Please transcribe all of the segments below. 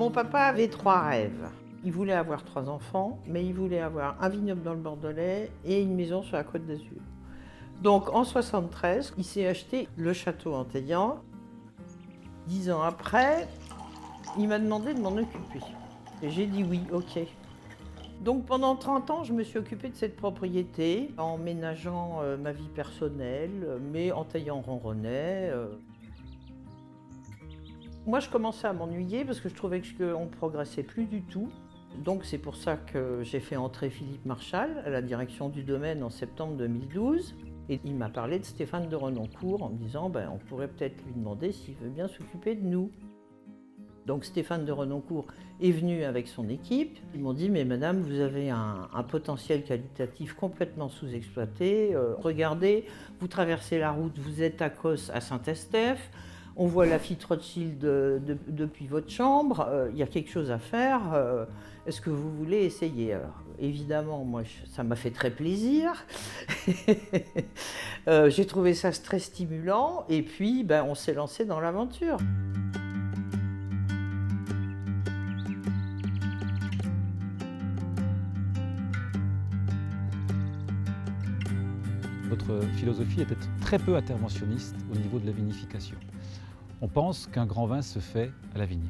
Mon papa avait 3 rêves. Il voulait avoir 3 enfants, mais il voulait avoir un vignoble dans le Bordelais et une maison sur la Côte d'Azur. Donc en 73, il s'est acheté le château Anteillan. 10 ans après, il m'a demandé de m'en occuper. Et j'ai dit oui, ok. Donc pendant 30 ans, je me suis occupée de cette propriété en ménageant ma vie personnelle, mais Anteillan ronronnait. Moi, je commençais à m'ennuyer parce que je trouvais qu'on ne progressait plus du tout. Donc c'est pour ça que j'ai fait entrer Philippe Marchal à la direction du domaine en septembre 2012. Et il m'a parlé de Stéphane de Renoncourt en me disant on pourrait peut-être lui demander s'il veut bien s'occuper de nous. Donc Stéphane de Renoncourt est venu avec son équipe. Ils m'ont dit mais madame, vous avez un potentiel qualitatif complètement sous-exploité. Regardez, vous traversez la route, vous êtes à Cos à Saint-Estèphe. On voit la Lafitte Rothschild depuis votre chambre, il y a quelque chose à faire, est-ce que vous voulez essayer? Alors, évidemment, moi, ça m'a fait très plaisir. J'ai trouvé ça très stimulant et puis on s'est lancé dans l'aventure. Notre philosophie est d'être très peu interventionniste au niveau de la vinification. On pense qu'un grand vin se fait à la vigne.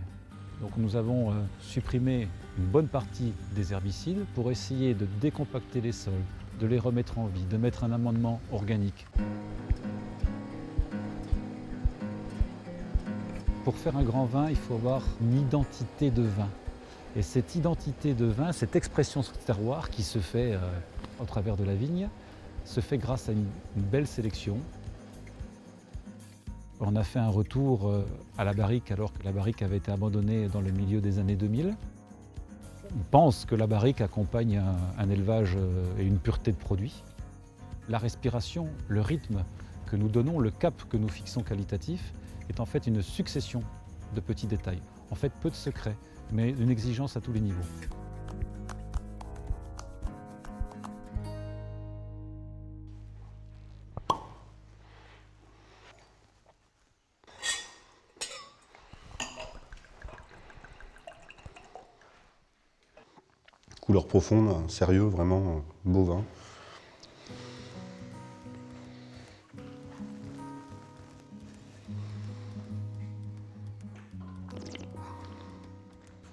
Donc nous avons supprimé une bonne partie des herbicides pour essayer de décompacter les sols, de les remettre en vie, de mettre un amendement organique. Pour faire un grand vin, il faut avoir une identité de vin. Et cette identité de vin, cette expression sur le terroir qui se fait au travers de la vigne, se fait grâce à une belle sélection. On a fait un retour à la barrique alors que la barrique avait été abandonnée dans le milieu des années 2000. On pense que la barrique accompagne un élevage et une pureté de produit. La respiration, le rythme que nous donnons, le cap que nous fixons qualitatif, est en fait une succession de petits détails. En fait, peu de secrets, mais une exigence à tous les niveaux. Couleur profonde, sérieux, vraiment beau vin.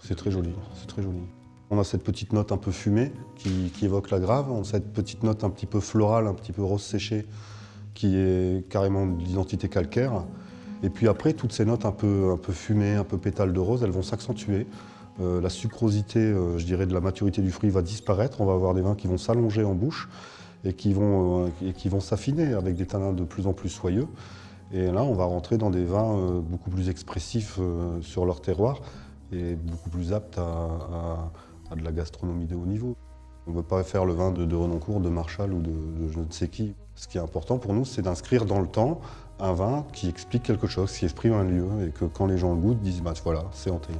C'est très joli, c'est très joli. On a cette petite note un peu fumée qui évoque la grave, on a cette petite note un petit peu florale, un petit peu rose séchée, qui est carrément de l'identité calcaire. Et puis après, toutes ces notes un peu fumées, un peu pétales de rose, elles vont s'accentuer. La sucrosité, je dirais, de la maturité du fruit va disparaître. On va avoir des vins qui vont s'allonger en bouche et qui vont s'affiner avec des tanins de plus en plus soyeux. Et là, on va rentrer dans des vins beaucoup plus expressifs sur leur terroir et beaucoup plus aptes à de la gastronomie de haut niveau. On ne veut pas faire le vin de Renoncourt, de Marchal ou de je ne sais qui. Ce qui est important pour nous, c'est d'inscrire dans le temps un vin qui explique quelque chose, qui exprime un lieu et que quand les gens le goûtent, disent voilà, c'est Anteillan.